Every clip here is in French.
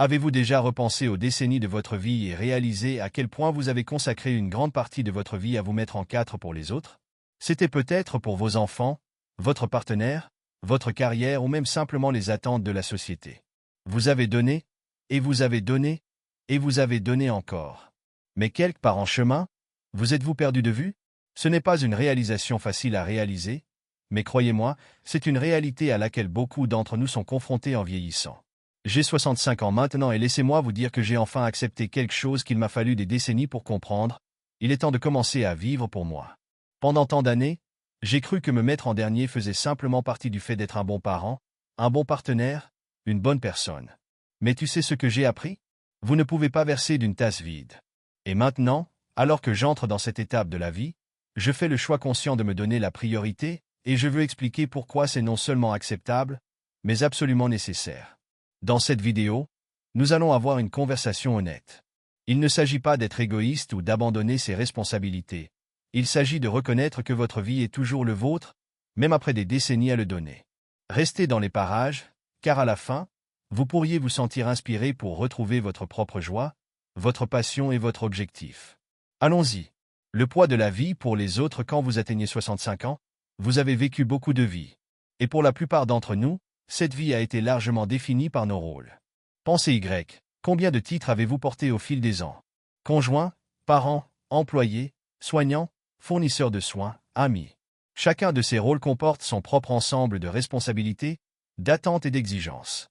Avez-vous déjà repensé aux décennies de votre vie et réalisé à quel point vous avez consacré une grande partie de votre vie à vous mettre en quatre pour les autres? C'était peut-être pour vos enfants, votre partenaire, votre carrière ou même simplement les attentes de la société. Vous avez donné, et vous avez donné, et vous avez donné encore. Mais quelque part en chemin, vous êtes-vous perdu de vue? Ce n'est pas une réalisation facile à réaliser, mais croyez-moi, c'est une réalité à laquelle beaucoup d'entre nous sont confrontés en vieillissant. J'ai 65 ans maintenant et laissez-moi vous dire que j'ai enfin accepté quelque chose qu'il m'a fallu des décennies pour comprendre. Il est temps de commencer à vivre pour moi. Pendant tant d'années, j'ai cru que me mettre en dernier faisait simplement partie du fait d'être un bon parent, un bon partenaire, une bonne personne. Mais tu sais ce que j'ai appris? Vous ne pouvez pas verser d'une tasse vide. Et maintenant, alors que j'entre dans cette étape de la vie, je fais le choix conscient de me donner la priorité, et je veux expliquer pourquoi c'est non seulement acceptable, mais absolument nécessaire. Dans cette vidéo, nous allons avoir une conversation honnête. Il ne s'agit pas d'être égoïste ou d'abandonner ses responsabilités. Il s'agit de reconnaître que votre vie est toujours le vôtre, même après des décennies à le donner. Restez dans les parages, car à la fin, vous pourriez vous sentir inspiré pour retrouver votre propre joie, votre passion et votre objectif. Allons-y. Le poids de la vie pour les autres quand vous atteignez 65 ans, vous avez vécu beaucoup de vies. Et pour la plupart d'entre nous, cette vie a été largement définie par nos rôles. Pensez Y. Combien de titres avez-vous portés au fil des ans? Conjoint, parent, employé, soignant, fournisseur de soins, ami. Chacun de ces rôles comporte son propre ensemble de responsabilités, d'attentes et d'exigences.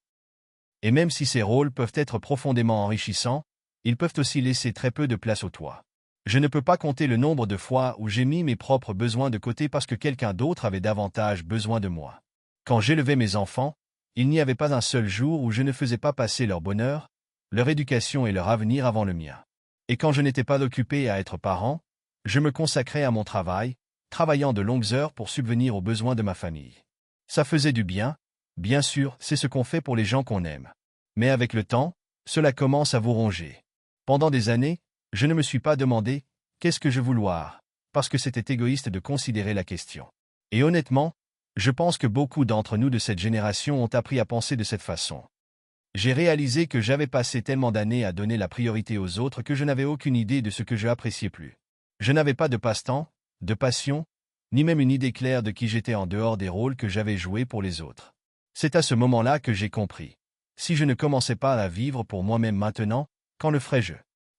Et même si ces rôles peuvent être profondément enrichissants, ils peuvent aussi laisser très peu de place au toit. Je ne peux pas compter le nombre de fois où j'ai mis mes propres besoins de côté parce que quelqu'un d'autre avait davantage besoin de moi. Quand j'élevais mes enfants, il n'y avait pas un seul jour où je ne faisais pas passer leur bonheur, leur éducation et leur avenir avant le mien. Et quand je n'étais pas occupé à être parent, je me consacrais à mon travail, travaillant de longues heures pour subvenir aux besoins de ma famille. Ça faisait du bien sûr, c'est ce qu'on fait pour les gens qu'on aime. Mais avec le temps, cela commence à vous ronger. Pendant des années, je ne me suis pas demandé « qu'est-ce que je vouloir ?» parce que c'était égoïste de considérer la question. Et honnêtement, je pense que beaucoup d'entre nous de cette génération ont appris à penser de cette façon. J'ai réalisé que j'avais passé tellement d'années à donner la priorité aux autres que je n'avais aucune idée de ce que je appréciais plus. Je n'avais pas de passe-temps, de passion, ni même une idée claire de qui j'étais en dehors des rôles que j'avais joués pour les autres. C'est à ce moment-là que j'ai compris. Si je ne commençais pas à vivre pour moi-même maintenant, quand le ferais-je?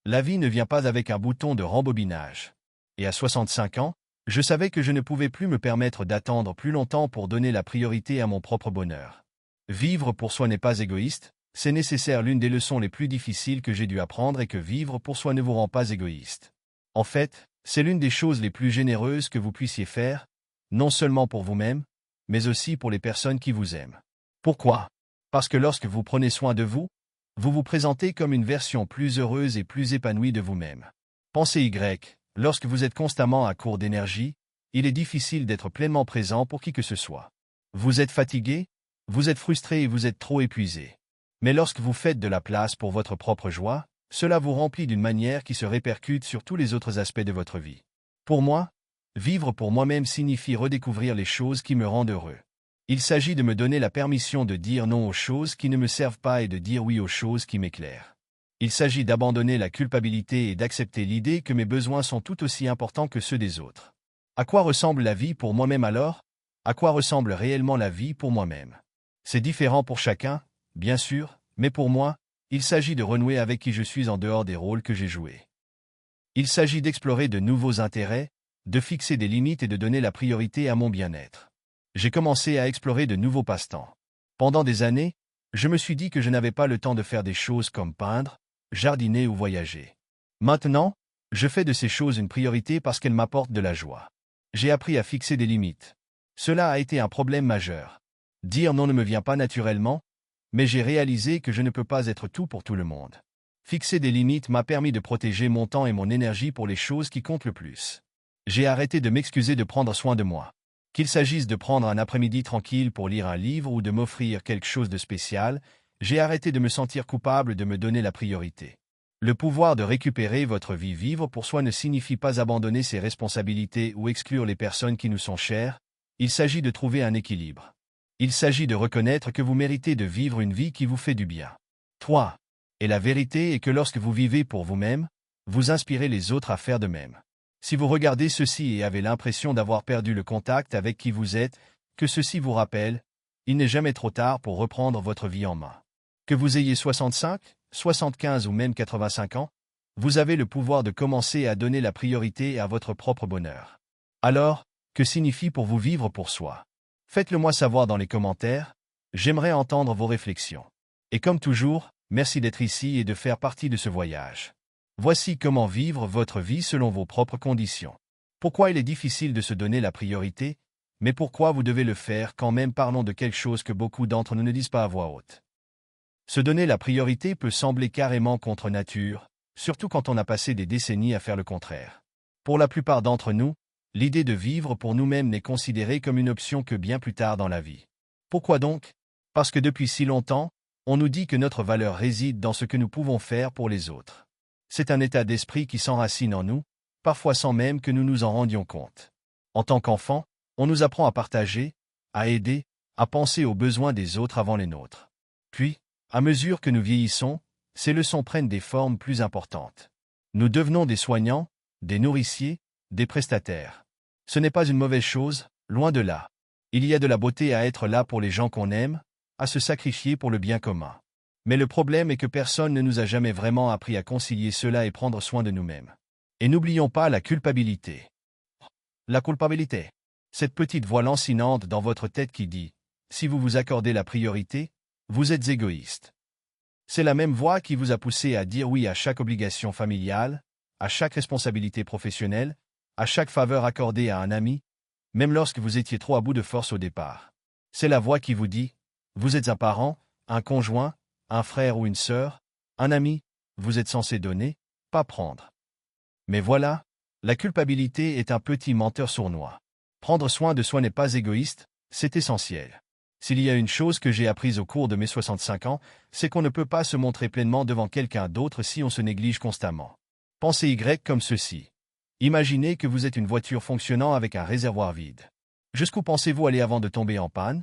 La vie ne vient pas avec un bouton de rembobinage. Et à 65 ans, je savais que je ne pouvais plus me permettre d'attendre plus longtemps pour donner la priorité à mon propre bonheur. Vivre pour soi n'est pas égoïste, c'est nécessaire. L'une des leçons les plus difficiles que j'ai dû apprendre est que vivre pour soi ne vous rend pas égoïste. En fait, c'est l'une des choses les plus généreuses que vous puissiez faire, non seulement pour vous-même, mais aussi pour les personnes qui vous aiment. Pourquoi? Parce que lorsque vous prenez soin de vous, vous vous présentez comme une version plus heureuse et plus épanouie de vous-même. Pensez Y. Lorsque vous êtes constamment à court d'énergie, il est difficile d'être pleinement présent pour qui que ce soit. Vous êtes fatigué, vous êtes frustré et vous êtes trop épuisé. Mais lorsque vous faites de la place pour votre propre joie, cela vous remplit d'une manière qui se répercute sur tous les autres aspects de votre vie. Pour moi, vivre pour moi-même signifie redécouvrir les choses qui me rendent heureux. Il s'agit de me donner la permission de dire non aux choses qui ne me servent pas et de dire oui aux choses qui m'éclairent. Il s'agit d'abandonner la culpabilité et d'accepter l'idée que mes besoins sont tout aussi importants que ceux des autres. À quoi ressemble la vie pour moi-même alors? À quoi ressemble réellement la vie pour moi-même? C'est différent pour chacun, bien sûr, mais pour moi, il s'agit de renouer avec qui je suis en dehors des rôles que j'ai joués. Il s'agit d'explorer de nouveaux intérêts, de fixer des limites et de donner la priorité à mon bien-être. J'ai commencé à explorer de nouveaux passe-temps. Pendant des années, je me suis dit que je n'avais pas le temps de faire des choses comme peindre, jardiner ou voyager. Maintenant, je fais de ces choses une priorité parce qu'elles m'apportent de la joie. J'ai appris à fixer des limites. Cela a été un problème majeur. Dire non ne me vient pas naturellement, mais j'ai réalisé que je ne peux pas être tout pour tout le monde. Fixer des limites m'a permis de protéger mon temps et mon énergie pour les choses qui comptent le plus. J'ai arrêté de m'excuser de prendre soin de moi. Qu'il s'agisse de prendre un après-midi tranquille pour lire un livre ou de m'offrir quelque chose de spécial, j'ai arrêté de me sentir coupable de me donner la priorité. Le pouvoir de récupérer votre vie. Vivre pour soi ne signifie pas abandonner ses responsabilités ou exclure les personnes qui nous sont chères, il s'agit de trouver un équilibre. Il s'agit de reconnaître que vous méritez de vivre une vie qui vous fait du bien. 3. Et la vérité est que lorsque vous vivez pour vous-même, vous inspirez les autres à faire de même. Si vous regardez ceci et avez l'impression d'avoir perdu le contact avec qui vous êtes, que ceci vous rappelle, il n'est jamais trop tard pour reprendre votre vie en main. Que vous ayez 65, 75 ou même 85 ans, vous avez le pouvoir de commencer à donner la priorité à votre propre bonheur. Alors, que signifie pour vous vivre pour soi? Faites-le moi savoir dans les commentaires, j'aimerais entendre vos réflexions. Et comme toujours, merci d'être ici et de faire partie de ce voyage. Voici comment vivre votre vie selon vos propres conditions. Pourquoi il est difficile de se donner la priorité, mais pourquoi vous devez le faire quand même. Parlons de quelque chose que beaucoup d'entre nous ne disent pas à voix haute. Se donner la priorité peut sembler carrément contre nature, surtout quand on a passé des décennies à faire le contraire. Pour la plupart d'entre nous, l'idée de vivre pour nous-mêmes n'est considérée comme une option que bien plus tard dans la vie. Pourquoi donc? Parce que depuis si longtemps, on nous dit que notre valeur réside dans ce que nous pouvons faire pour les autres. C'est un état d'esprit qui s'enracine en nous, parfois sans même que nous nous en rendions compte. En tant qu'enfant, on nous apprend à partager, à aider, à penser aux besoins des autres avant les nôtres. Puis, à mesure que nous vieillissons, ces leçons prennent des formes plus importantes. Nous devenons des soignants, des nourriciers, des prestataires. Ce n'est pas une mauvaise chose, loin de là. Il y a de la beauté à être là pour les gens qu'on aime, à se sacrifier pour le bien commun. Mais le problème est que personne ne nous a jamais vraiment appris à concilier cela et prendre soin de nous-mêmes. Et n'oublions pas la culpabilité. La culpabilité. Cette petite voix lancinante dans votre tête qui dit « Si vous vous accordez la priorité, vous êtes égoïste ». C'est la même voix qui vous a poussé à dire oui à chaque obligation familiale, à chaque responsabilité professionnelle, à chaque faveur accordée à un ami, même lorsque vous étiez trop à bout de force au départ. C'est la voix qui vous dit « Vous êtes un parent, un conjoint, un frère ou une sœur, un ami, vous êtes censé donner, pas prendre. » Mais voilà, la culpabilité est un petit menteur sournois. Prendre soin de soi n'est pas égoïste, c'est essentiel. S'il y a une chose que j'ai apprise au cours de mes 65 ans, c'est qu'on ne peut pas se montrer pleinement devant quelqu'un d'autre si on se néglige constamment. Pensez Y comme ceci. Imaginez que vous êtes une voiture fonctionnant avec un réservoir vide. Jusqu'où pensez-vous aller avant de tomber en panne?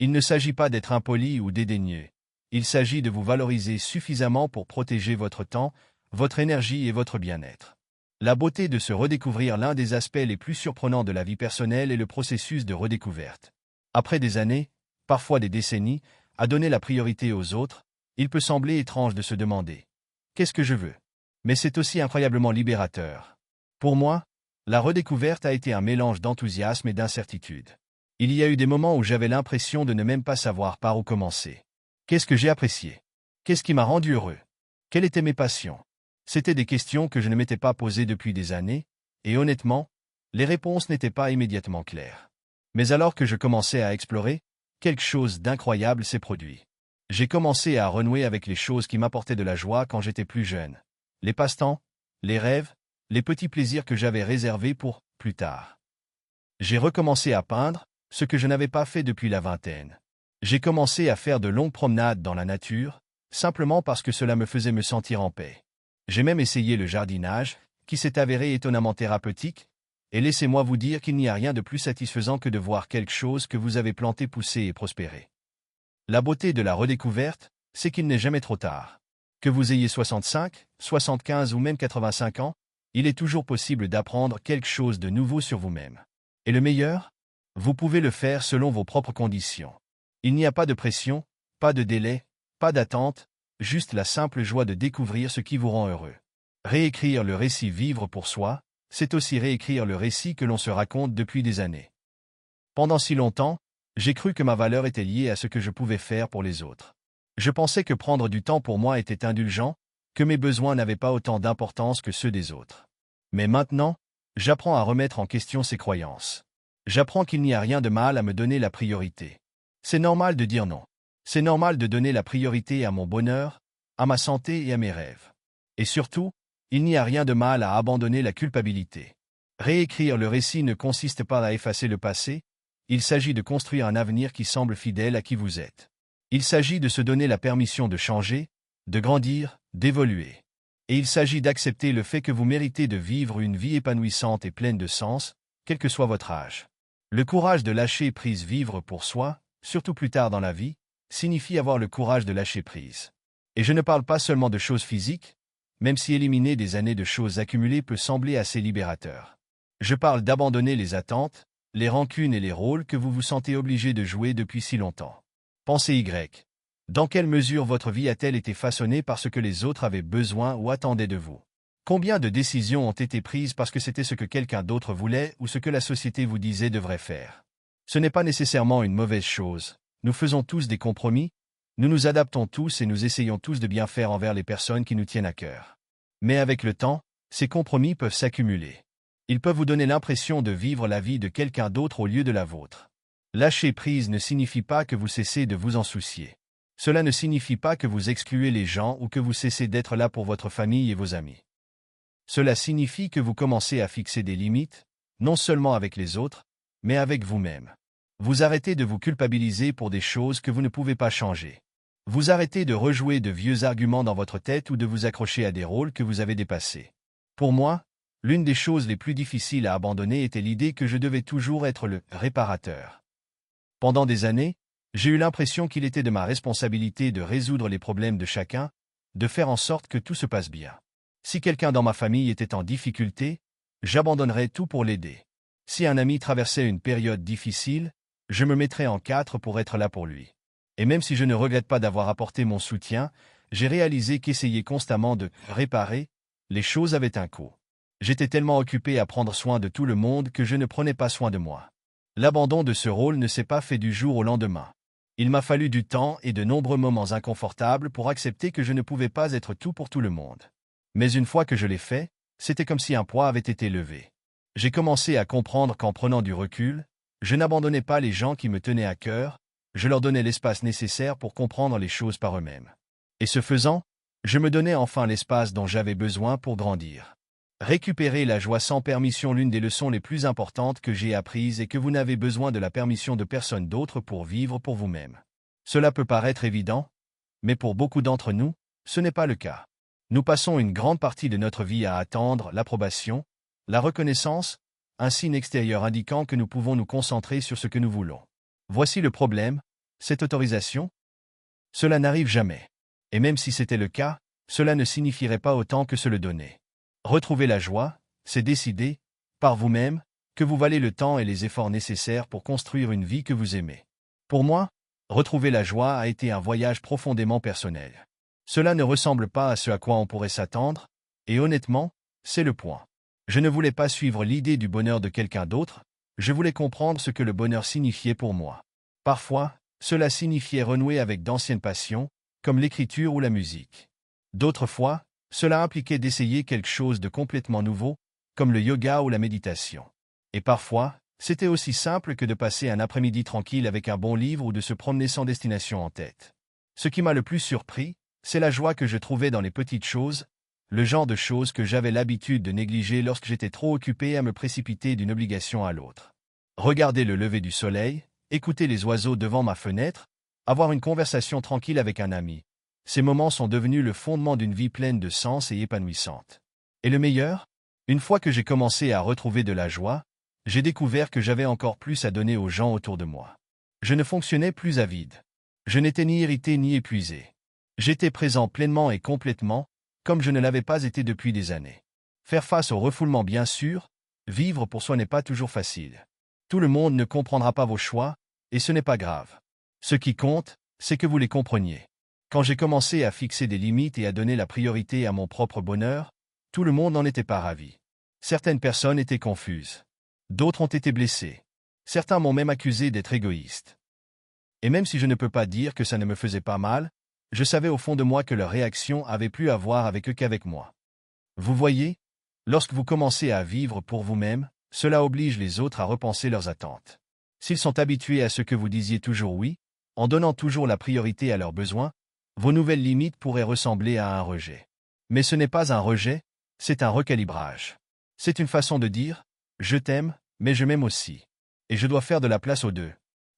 Il ne s'agit pas d'être impoli ou dédaigneux. Il s'agit de vous valoriser suffisamment pour protéger votre temps, votre énergie et votre bien-être. La beauté de se redécouvrir. L'un des aspects les plus surprenants de la vie personnelle est le processus de redécouverte. Après des années, parfois des décennies, à donner la priorité aux autres, il peut sembler étrange de se demander « Qu'est-ce que je veux ?» Mais c'est aussi incroyablement libérateur. Pour moi, la redécouverte a été un mélange d'enthousiasme et d'incertitude. Il y a eu des moments où j'avais l'impression de ne même pas savoir par où commencer. Qu'est-ce que j'ai apprécié? Qu'est-ce qui m'a rendu heureux? Quelles étaient mes passions? C'étaient des questions que je ne m'étais pas posées depuis des années, et honnêtement, les réponses n'étaient pas immédiatement claires. Mais alors que je commençais à explorer, quelque chose d'incroyable s'est produit. J'ai commencé à renouer avec les choses qui m'apportaient de la joie quand j'étais plus jeune. Les passe-temps, les rêves, les petits plaisirs que j'avais réservés pour plus tard. J'ai recommencé à peindre, ce que je n'avais pas fait depuis la vingtaine. J'ai commencé à faire de longues promenades dans la nature, simplement parce que cela me faisait me sentir en paix. J'ai même essayé le jardinage, qui s'est avéré étonnamment thérapeutique, et laissez-moi vous dire qu'il n'y a rien de plus satisfaisant que de voir quelque chose que vous avez planté pousser et prospérer. La beauté de la redécouverte, c'est qu'il n'est jamais trop tard. Que vous ayez 65, 75 ou même 85 ans, il est toujours possible d'apprendre quelque chose de nouveau sur vous-même. Et le meilleur? Vous pouvez le faire selon vos propres conditions. Il n'y a pas de pression, pas de délai, pas d'attente, juste la simple joie de découvrir ce qui vous rend heureux. Réécrire le récit vivre pour soi, c'est aussi réécrire le récit que l'on se raconte depuis des années. Pendant si longtemps, j'ai cru que ma valeur était liée à ce que je pouvais faire pour les autres. Je pensais que prendre du temps pour moi était indulgent, que mes besoins n'avaient pas autant d'importance que ceux des autres. Mais maintenant, j'apprends à remettre en question ces croyances. J'apprends qu'il n'y a rien de mal à me donner la priorité. C'est normal de dire non. C'est normal de donner la priorité à mon bonheur, à ma santé et à mes rêves. Et surtout, il n'y a rien de mal à abandonner la culpabilité. Réécrire le récit ne consiste pas à effacer le passé, il s'agit de construire un avenir qui semble fidèle à qui vous êtes. Il s'agit de se donner la permission de changer, de grandir, d'évoluer. Et il s'agit d'accepter le fait que vous méritez de vivre une vie épanouissante et pleine de sens, quel que soit votre âge. Le courage de lâcher prise. Vivre pour soi, surtout plus tard dans la vie, signifie avoir le courage de lâcher prise. Et je ne parle pas seulement de choses physiques, même si éliminer des années de choses accumulées peut sembler assez libérateur. Je parle d'abandonner les attentes, les rancunes et les rôles que vous vous sentez obligé de jouer depuis si longtemps. Pensez Y. Dans quelle mesure votre vie a-t-elle été façonnée par ce que les autres avaient besoin ou attendaient de vous? Combien de décisions ont été prises parce que c'était ce que quelqu'un d'autre voulait ou ce que la société vous disait devrait faire? Ce n'est pas nécessairement une mauvaise chose. Nous faisons tous des compromis, nous nous adaptons tous et nous essayons tous de bien faire envers les personnes qui nous tiennent à cœur. Mais avec le temps, ces compromis peuvent s'accumuler. Ils peuvent vous donner l'impression de vivre la vie de quelqu'un d'autre au lieu de la vôtre. Lâcher prise ne signifie pas que vous cessez de vous en soucier. Cela ne signifie pas que vous excluez les gens ou que vous cessez d'être là pour votre famille et vos amis. Cela signifie que vous commencez à fixer des limites, non seulement avec les autres, mais avec vous-même. Vous arrêtez de vous culpabiliser pour des choses que vous ne pouvez pas changer. Vous arrêtez de rejouer de vieux arguments dans votre tête ou de vous accrocher à des rôles que vous avez dépassés. Pour moi, l'une des choses les plus difficiles à abandonner était l'idée que je devais toujours être le réparateur. Pendant des années, j'ai eu l'impression qu'il était de ma responsabilité de résoudre les problèmes de chacun, de faire en sorte que tout se passe bien. Si quelqu'un dans ma famille était en difficulté, j'abandonnerais tout pour l'aider. Si un ami traversait une période difficile, je me mettrais en quatre pour être là pour lui. Et même si je ne regrette pas d'avoir apporté mon soutien, j'ai réalisé qu'essayer constamment de réparer, les choses avaient un coût. J'étais tellement occupé à prendre soin de tout le monde que je ne prenais pas soin de moi. L'abandon de ce rôle ne s'est pas fait du jour au lendemain. Il m'a fallu du temps et de nombreux moments inconfortables pour accepter que je ne pouvais pas être tout pour tout le monde. Mais une fois que je l'ai fait, c'était comme si un poids avait été levé. J'ai commencé à comprendre qu'en prenant du recul, je n'abandonnais pas les gens qui me tenaient à cœur, je leur donnais l'espace nécessaire pour comprendre les choses par eux-mêmes. Et ce faisant, je me donnais enfin l'espace dont j'avais besoin pour grandir. Récupérer la joie sans permission, l'une des leçons les plus importantes que j'ai apprises est que vous n'avez besoin de la permission de personne d'autre pour vivre pour vous-même. Cela peut paraître évident, mais pour beaucoup d'entre nous, ce n'est pas le cas. Nous passons une grande partie de notre vie à attendre l'approbation, la reconnaissance, un signe extérieur indiquant que nous pouvons nous concentrer sur ce que nous voulons. Voici le problème, cette autorisation, cela n'arrive jamais. Et même si c'était le cas, cela ne signifierait pas autant que se le donner. Retrouver la joie, c'est décider, par vous-même, que vous valez le temps et les efforts nécessaires pour construire une vie que vous aimez. Pour moi, retrouver la joie a été un voyage profondément personnel. Cela ne ressemble pas à ce à quoi on pourrait s'attendre, et honnêtement, c'est le point. Je ne voulais pas suivre l'idée du bonheur de quelqu'un d'autre, je voulais comprendre ce que le bonheur signifiait pour moi. Parfois, cela signifiait renouer avec d'anciennes passions, comme l'écriture ou la musique. D'autres fois, cela impliquait d'essayer quelque chose de complètement nouveau, comme le yoga ou la méditation. Et parfois, c'était aussi simple que de passer un après-midi tranquille avec un bon livre ou de se promener sans destination en tête. Ce qui m'a le plus surpris, c'est la joie que je trouvais dans les petites choses, le genre de choses que j'avais l'habitude de négliger lorsque j'étais trop occupé à me précipiter d'une obligation à l'autre. Regarder le lever du soleil, écouter les oiseaux devant ma fenêtre, avoir une conversation tranquille avec un ami. Ces moments sont devenus le fondement d'une vie pleine de sens et épanouissante. Et le meilleur, une fois que j'ai commencé à retrouver de la joie, j'ai découvert que j'avais encore plus à donner aux gens autour de moi. Je ne fonctionnais plus à vide. Je n'étais ni irrité ni épuisé. J'étais présent pleinement et complètement, comme je ne l'avais pas été depuis des années. Faire face au refoulement, bien sûr, vivre pour soi n'est pas toujours facile. Tout le monde ne comprendra pas vos choix, et ce n'est pas grave. Ce qui compte, c'est que vous les compreniez. Quand j'ai commencé à fixer des limites et à donner la priorité à mon propre bonheur, tout le monde n'en était pas ravi. Certaines personnes étaient confuses. D'autres ont été blessés. Certains m'ont même accusé d'être égoïste. Et même si je ne peux pas dire que ça ne me faisait pas mal, je savais au fond de moi que leur réaction avait plus à voir avec eux qu'avec moi. Vous voyez, lorsque vous commencez à vivre pour vous-même, cela oblige les autres à repenser leurs attentes. S'ils sont habitués à ce que vous disiez toujours oui, en donnant toujours la priorité à leurs besoins, vos nouvelles limites pourraient ressembler à un rejet. Mais ce n'est pas un rejet, c'est un recalibrage. C'est une façon de dire « je t'aime, mais je m'aime aussi ». Et je dois faire de la place aux deux.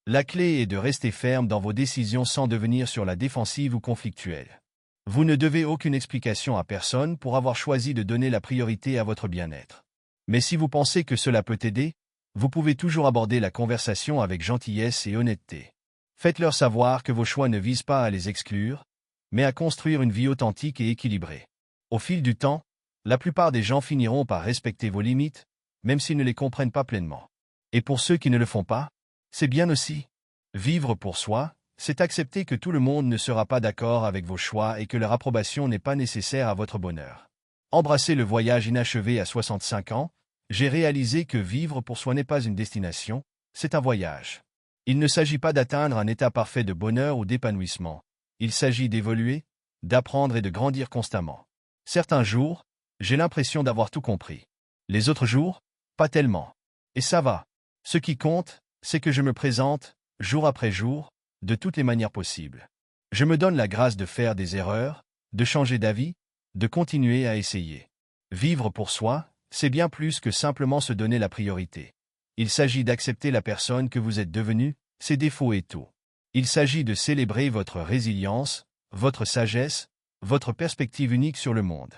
La clé est de rester ferme dans vos décisions sans devenir sur la défensive ou conflictuel. Vous ne devez aucune explication à personne pour avoir choisi de donner la priorité à votre bien-être. Mais si vous pensez que cela peut aider, vous pouvez toujours aborder la conversation avec gentillesse et honnêteté. Faites-leur savoir que vos choix ne visent pas à les exclure, mais à construire une vie authentique et équilibrée. Au fil du temps, la plupart des gens finiront par respecter vos limites, même s'ils ne les comprennent pas pleinement. Et pour ceux qui ne le font pas, c'est bien aussi. Vivre pour soi, c'est accepter que tout le monde ne sera pas d'accord avec vos choix et que leur approbation n'est pas nécessaire à votre bonheur. Embrasser le voyage inachevé à 65 ans, j'ai réalisé que vivre pour soi n'est pas une destination, c'est un voyage. Il ne s'agit pas d'atteindre un état parfait de bonheur ou d'épanouissement. Il s'agit d'évoluer, d'apprendre et de grandir constamment. Certains jours, j'ai l'impression d'avoir tout compris. Les autres jours, pas tellement. Et ça va. Ce qui compte, c'est que je me présente, jour après jour, de toutes les manières possibles. Je me donne la grâce de faire des erreurs, de changer d'avis, de continuer à essayer. Vivre pour soi, c'est bien plus que simplement se donner la priorité. Il s'agit d'accepter la personne que vous êtes devenue, ses défauts et tout. Il s'agit de célébrer votre résilience, votre sagesse, votre perspective unique sur le monde.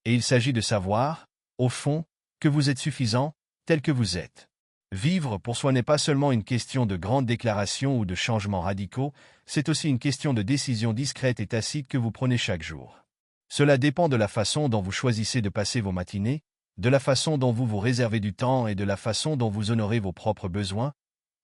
Et il s'agit de savoir, au fond, que vous êtes suffisant, tel que vous êtes. Vivre pour soi n'est pas seulement une question de grandes déclarations ou de changements radicaux, c'est aussi une question de décisions discrètes et tacites que vous prenez chaque jour. Cela dépend de la façon dont vous choisissez de passer vos matinées, de la façon dont vous vous réservez du temps et de la façon dont vous honorez vos propres besoins,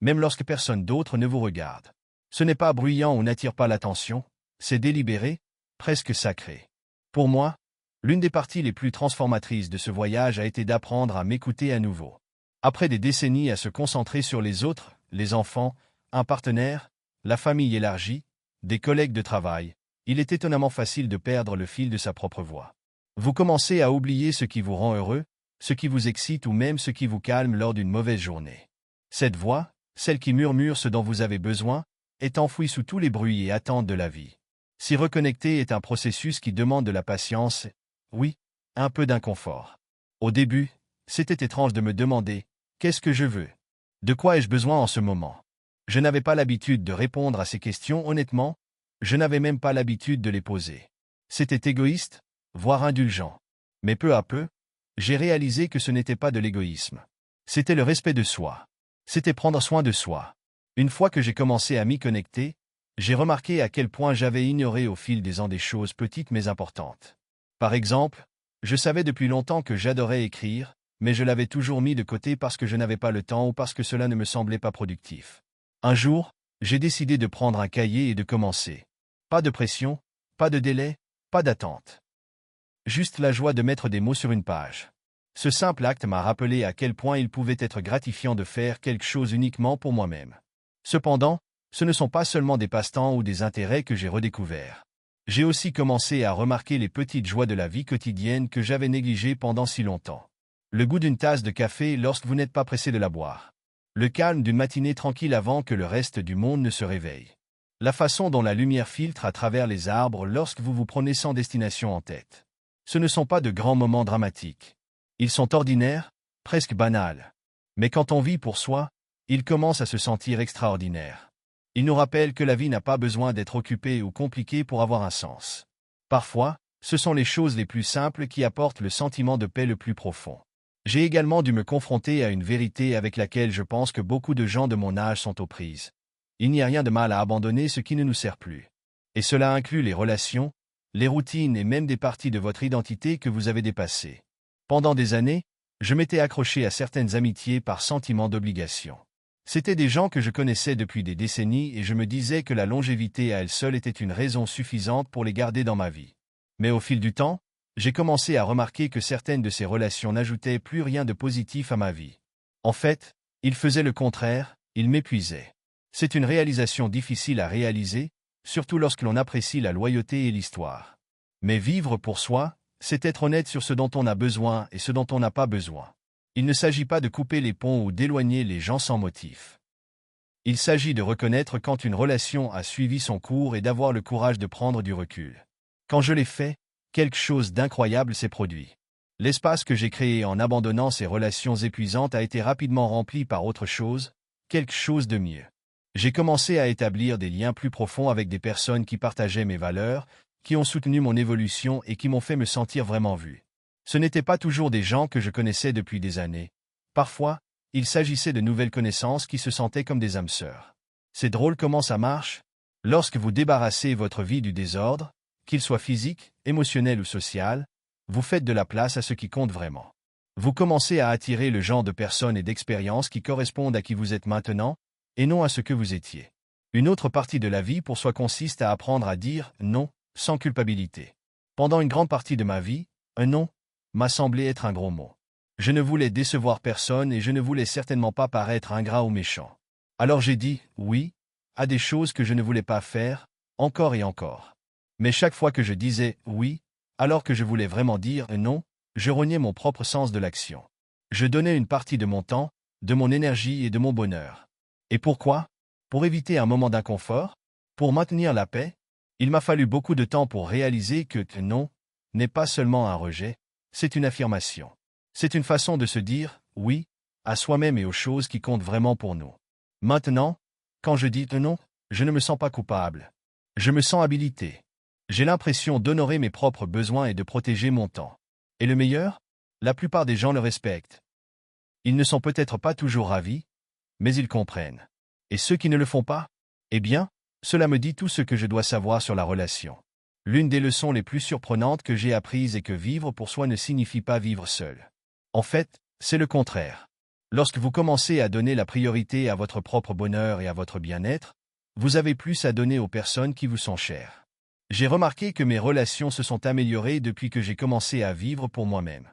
même lorsque personne d'autre ne vous regarde. Ce n'est pas bruyant ou n'attire pas l'attention, c'est délibéré, presque sacré. Pour moi, l'une des parties les plus transformatrices de ce voyage a été d'apprendre à m'écouter à nouveau. Après des décennies à se concentrer sur les autres, les enfants, un partenaire, la famille élargie, des collègues de travail, il est étonnamment facile de perdre le fil de sa propre voix. Vous commencez à oublier ce qui vous rend heureux, ce qui vous excite ou même ce qui vous calme lors d'une mauvaise journée. Cette voix, celle qui murmure ce dont vous avez besoin, est enfouie sous tous les bruits et attentes de la vie. S'y reconnecter est un processus qui demande de la patience, oui, un peu d'inconfort. Au début, c'était étrange de me demander « Qu'est-ce que je veux ? De quoi ai-je besoin en ce moment ?» Je n'avais pas l'habitude de répondre à ces questions honnêtement, je n'avais même pas l'habitude de les poser. C'était égoïste, voire indulgent. Mais peu à peu, j'ai réalisé que ce n'était pas de l'égoïsme. C'était le respect de soi. C'était prendre soin de soi. Une fois que j'ai commencé à m'y connecter, j'ai remarqué à quel point j'avais ignoré au fil des ans des choses petites mais importantes. Par exemple, je savais depuis longtemps que j'adorais écrire, mais je l'avais toujours mis de côté parce que je n'avais pas le temps ou parce que cela ne me semblait pas productif. Un jour, j'ai décidé de prendre un cahier et de commencer. Pas de pression, pas de délai, pas d'attente. Juste la joie de mettre des mots sur une page. Ce simple acte m'a rappelé à quel point il pouvait être gratifiant de faire quelque chose uniquement pour moi-même. Cependant, ce ne sont pas seulement des passe-temps ou des intérêts que j'ai redécouverts. J'ai aussi commencé à remarquer les petites joies de la vie quotidienne que j'avais négligées pendant si longtemps. Le goût d'une tasse de café lorsque vous n'êtes pas pressé de la boire. Le calme d'une matinée tranquille avant que le reste du monde ne se réveille. La façon dont la lumière filtre à travers les arbres lorsque vous vous prenez sans destination en tête. Ce ne sont pas de grands moments dramatiques. Ils sont ordinaires, presque banals. Mais quand on vit pour soi, ils commencent à se sentir extraordinaires. Ils nous rappellent que la vie n'a pas besoin d'être occupée ou compliquée pour avoir un sens. Parfois, ce sont les choses les plus simples qui apportent le sentiment de paix le plus profond. J'ai également dû me confronter à une vérité avec laquelle je pense que beaucoup de gens de mon âge sont aux prises. Il n'y a rien de mal à abandonner ce qui ne nous sert plus. Et cela inclut les relations, les routines et même des parties de votre identité que vous avez dépassées. Pendant des années, je m'étais accroché à certaines amitiés par sentiment d'obligation. C'étaient des gens que je connaissais depuis des décennies et je me disais que la longévité à elle seule était une raison suffisante pour les garder dans ma vie. Mais au fil du temps, j'ai commencé à remarquer que certaines de ces relations n'ajoutaient plus rien de positif à ma vie. En fait, ils faisaient le contraire, ils m'épuisaient. C'est une réalisation difficile à réaliser, surtout lorsque l'on apprécie la loyauté et l'histoire. Mais vivre pour soi, c'est être honnête sur ce dont on a besoin et ce dont on n'a pas besoin. Il ne s'agit pas de couper les ponts ou d'éloigner les gens sans motif. Il s'agit de reconnaître quand une relation a suivi son cours et d'avoir le courage de prendre du recul. Quand je l'ai fait, quelque chose d'incroyable s'est produit. L'espace que j'ai créé en abandonnant ces relations épuisantes a été rapidement rempli par autre chose, quelque chose de mieux. J'ai commencé à établir des liens plus profonds avec des personnes qui partageaient mes valeurs, qui ont soutenu mon évolution et qui m'ont fait me sentir vraiment vu. Ce n'étaient pas toujours des gens que je connaissais depuis des années. Parfois, il s'agissait de nouvelles connaissances qui se sentaient comme des âmes sœurs. C'est drôle comment ça marche. Lorsque vous débarrassez votre vie du désordre, qu'il soit physique, émotionnel ou social, vous faites de la place à ce qui compte vraiment. Vous commencez à attirer le genre de personnes et d'expériences qui correspondent à qui vous êtes maintenant, et non à ce que vous étiez. Une autre partie de la vie pour soi consiste à apprendre à dire « non » sans culpabilité. Pendant une grande partie de ma vie, un « non » m'a semblé être un gros mot. Je ne voulais décevoir personne et je ne voulais certainement pas paraître ingrat ou méchant. Alors j'ai dit « oui » à des choses que je ne voulais pas faire, encore et encore. Mais chaque fois que je disais « oui », alors que je voulais vraiment dire « non », je rognais mon propre sens de l'action. Je donnais une partie de mon temps, de mon énergie et de mon bonheur. Et pourquoi? Pour éviter un moment d'inconfort? Pour maintenir la paix? Il m'a fallu beaucoup de temps pour réaliser que « non » n'est pas seulement un rejet, c'est une affirmation. C'est une façon de se dire « oui » à soi-même et aux choses qui comptent vraiment pour nous. Maintenant, quand je dis « non », je ne me sens pas coupable. Je me sens habilité. J'ai l'impression d'honorer mes propres besoins et de protéger mon temps. Et le meilleur? La plupart des gens le respectent. Ils ne sont peut-être pas toujours ravis, mais ils comprennent. Et ceux qui ne le font pas? Eh bien, cela me dit tout ce que je dois savoir sur la relation. L'une des leçons les plus surprenantes que j'ai apprises est que vivre pour soi ne signifie pas vivre seul. En fait, c'est le contraire. Lorsque vous commencez à donner la priorité à votre propre bonheur et à votre bien-être, vous avez plus à donner aux personnes qui vous sont chères. J'ai remarqué que mes relations se sont améliorées depuis que j'ai commencé à vivre pour moi-même.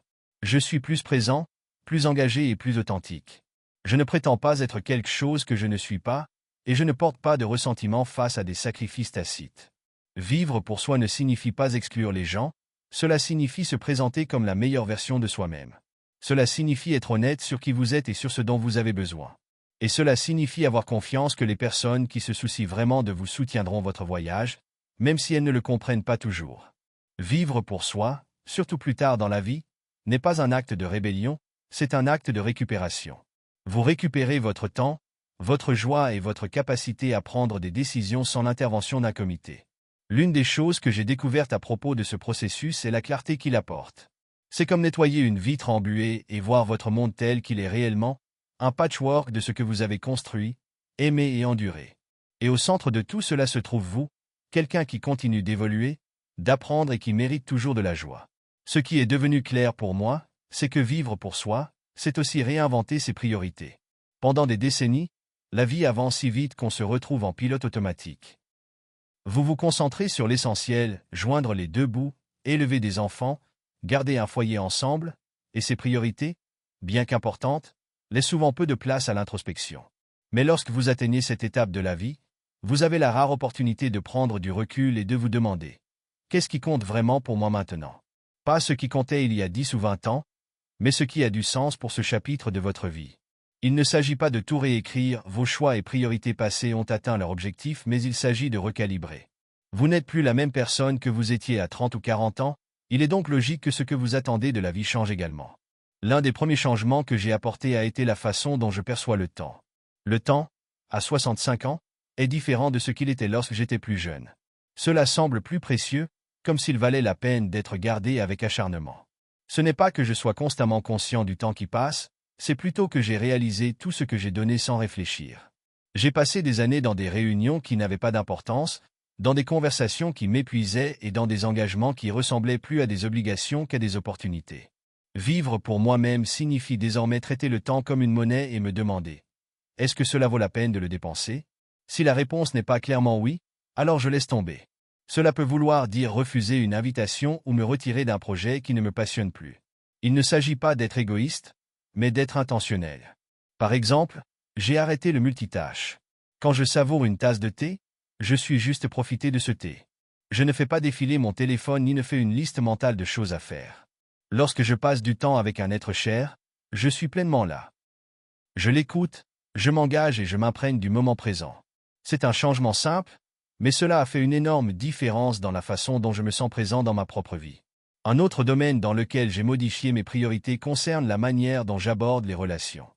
Je suis plus présent, plus engagé et plus authentique. Je ne prétends pas être quelque chose que je ne suis pas, et je ne porte pas de ressentiment face à des sacrifices tacites. Vivre pour soi ne signifie pas exclure les gens, cela signifie se présenter comme la meilleure version de soi-même. Cela signifie être honnête sur qui vous êtes et sur ce dont vous avez besoin. Et cela signifie avoir confiance que les personnes qui se soucient vraiment de vous soutiendront votre voyage, même si elles ne le comprennent pas toujours. Vivre pour soi, surtout plus tard dans la vie, n'est pas un acte de rébellion, c'est un acte de récupération. Vous récupérez votre temps, votre joie et votre capacité à prendre des décisions sans l'intervention d'un comité. L'une des choses que j'ai découvertes à propos de ce processus est la clarté qu'il apporte. C'est comme nettoyer une vitre embuée et voir votre monde tel qu'il est réellement, un patchwork de ce que vous avez construit, aimé et enduré. Et au centre de tout cela se trouve vous, quelqu'un qui continue d'évoluer, d'apprendre et qui mérite toujours de la joie. Ce qui est devenu clair pour moi, c'est que vivre pour soi, c'est aussi réinventer ses priorités. Pendant des décennies, la vie avance si vite qu'on se retrouve en pilote automatique. Vous vous concentrez sur l'essentiel, joindre les deux bouts, élever des enfants, garder un foyer ensemble, et ces priorités, bien qu'importantes, laissent souvent peu de place à l'introspection. Mais lorsque vous atteignez cette étape de la vie, vous avez la rare opportunité de prendre du recul et de vous demander « Qu'est-ce qui compte vraiment pour moi maintenant ?» Pas ce qui comptait il y a 10 ou 20 ans, mais ce qui a du sens pour ce chapitre de votre vie. Il ne s'agit pas de tout réécrire, vos choix et priorités passées ont atteint leur objectif, mais il s'agit de recalibrer. Vous n'êtes plus la même personne que vous étiez à 30 ou 40 ans, il est donc logique que ce que vous attendez de la vie change également. L'un des premiers changements que j'ai apportés a été la façon dont je perçois le temps. Le temps, à 65 ans, est différent de ce qu'il était lorsque j'étais plus jeune. Cela semble plus précieux, comme s'il valait la peine d'être gardé avec acharnement. Ce n'est pas que je sois constamment conscient du temps qui passe, c'est plutôt que j'ai réalisé tout ce que j'ai donné sans réfléchir. J'ai passé des années dans des réunions qui n'avaient pas d'importance, dans des conversations qui m'épuisaient et dans des engagements qui ressemblaient plus à des obligations qu'à des opportunités. Vivre pour moi-même signifie désormais traiter le temps comme une monnaie et me demander « Est-ce que cela vaut la peine de le dépenser ?» Si la réponse n'est pas clairement oui, alors je laisse tomber. Cela peut vouloir dire refuser une invitation ou me retirer d'un projet qui ne me passionne plus. Il ne s'agit pas d'être égoïste, mais d'être intentionnel. Par exemple, j'ai arrêté le multitâche. Quand je savoure une tasse de thé, je suis juste profiter de ce thé. Je ne fais pas défiler mon téléphone ni ne fais une liste mentale de choses à faire. Lorsque je passe du temps avec un être cher, je suis pleinement là. Je l'écoute, je m'engage et je m'imprègne du moment présent. C'est un changement simple, mais cela a fait une énorme différence dans la façon dont je me sens présent dans ma propre vie. Un autre domaine dans lequel j'ai modifié mes priorités concerne la manière dont j'aborde les relations.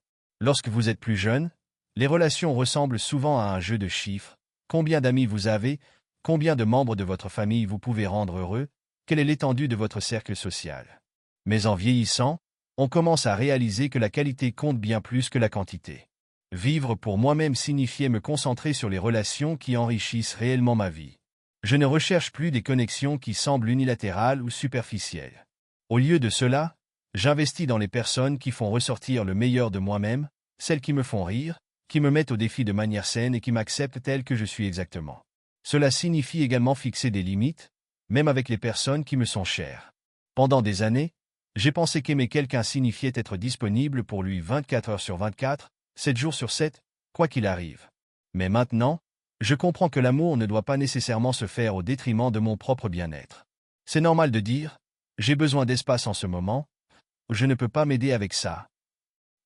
Lorsque vous êtes plus jeune, les relations ressemblent souvent à un jeu de chiffres. Combien d'amis vous avez, combien de membres de votre famille vous pouvez rendre heureux, quelle est l'étendue de votre cercle social. Mais en vieillissant, on commence à réaliser que la qualité compte bien plus que la quantité. Vivre pour moi-même signifiait me concentrer sur les relations qui enrichissent réellement ma vie. Je ne recherche plus des connexions qui semblent unilatérales ou superficielles. Au lieu de cela, j'investis dans les personnes qui font ressortir le meilleur de moi-même, celles qui me font rire, qui me mettent au défi de manière saine et qui m'acceptent tel que je suis exactement. Cela signifie également fixer des limites, même avec les personnes qui me sont chères. Pendant des années, j'ai pensé qu'aimer quelqu'un signifiait être disponible pour lui 24 heures sur 24, 7 jours sur 7, quoi qu'il arrive. Mais maintenant, je comprends que l'amour ne doit pas nécessairement se faire au détriment de mon propre bien-être. C'est normal de dire « j'ai besoin d'espace en ce moment », je ne peux pas m'aider avec ça.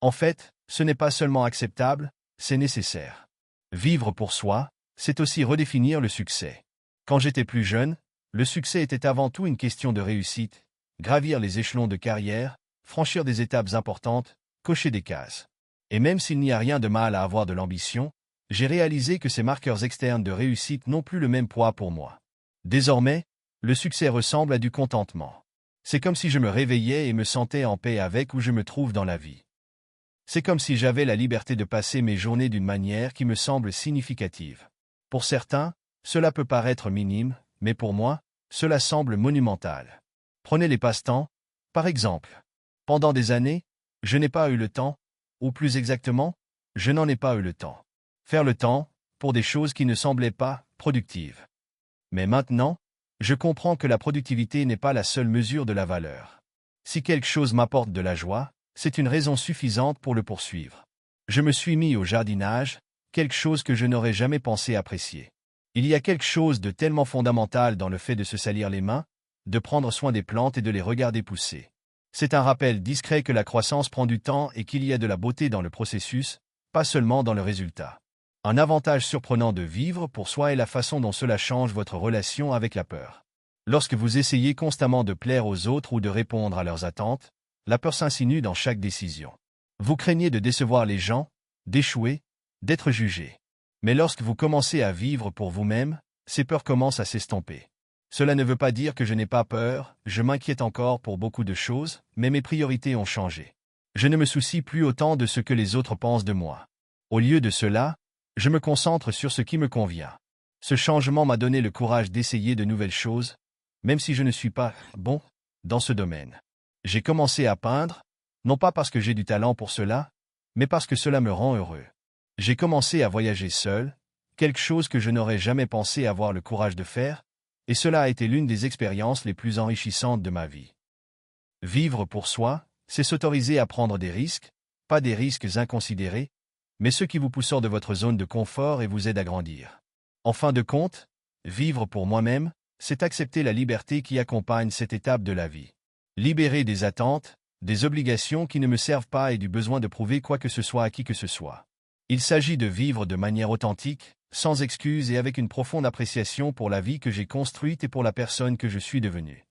En fait, ce n'est pas seulement acceptable, c'est nécessaire. Vivre pour soi, c'est aussi redéfinir le succès. Quand j'étais plus jeune, le succès était avant tout une question de réussite, gravir les échelons de carrière, franchir des étapes importantes, cocher des cases. Et même s'il n'y a rien de mal à avoir de l'ambition, j'ai réalisé que ces marqueurs externes de réussite n'ont plus le même poids pour moi. Désormais, le succès ressemble à du contentement. C'est comme si je me réveillais et me sentais en paix avec où je me trouve dans la vie. C'est comme si j'avais la liberté de passer mes journées d'une manière qui me semble significative. Pour certains, cela peut paraître minime, mais pour moi, cela semble monumental. Prenez les passe-temps, par exemple. Pendant des années, je n'ai pas eu le temps, ou plus exactement, je n'en ai pas eu le temps. Faire le temps, pour des choses qui ne semblaient pas productives. Mais maintenant, je comprends que la productivité n'est pas la seule mesure de la valeur. Si quelque chose m'apporte de la joie, c'est une raison suffisante pour le poursuivre. Je me suis mis au jardinage, quelque chose que je n'aurais jamais pensé apprécier. Il y a quelque chose de tellement fondamental dans le fait de se salir les mains, de prendre soin des plantes et de les regarder pousser. C'est un rappel discret que la croissance prend du temps et qu'il y a de la beauté dans le processus, pas seulement dans le résultat. Un avantage surprenant de vivre pour soi est la façon dont cela change votre relation avec la peur. Lorsque vous essayez constamment de plaire aux autres ou de répondre à leurs attentes, la peur s'insinue dans chaque décision. Vous craignez de décevoir les gens, d'échouer, d'être jugé. Mais lorsque vous commencez à vivre pour vous-même, ces peurs commencent à s'estomper. Cela ne veut pas dire que je n'ai pas peur, je m'inquiète encore pour beaucoup de choses, mais mes priorités ont changé. Je ne me soucie plus autant de ce que les autres pensent de moi. Au lieu de cela, je me concentre sur ce qui me convient. Ce changement m'a donné le courage d'essayer de nouvelles choses, même si je ne suis pas bon dans ce domaine. J'ai commencé à peindre, non pas parce que j'ai du talent pour cela, mais parce que cela me rend heureux. J'ai commencé à voyager seul, quelque chose que je n'aurais jamais pensé avoir le courage de faire, et cela a été l'une des expériences les plus enrichissantes de ma vie. Vivre pour soi, c'est s'autoriser à prendre des risques, pas des risques inconsidérés, mais ceux qui vous poussent hors de votre zone de confort et vous aident à grandir. En fin de compte, vivre pour moi-même, c'est accepter la liberté qui accompagne cette étape de la vie. Libérer des attentes, des obligations qui ne me servent pas et du besoin de prouver quoi que ce soit à qui que ce soit. Il s'agit de vivre de manière authentique, sans excuses et avec une profonde appréciation pour la vie que j'ai construite et pour la personne que je suis devenue.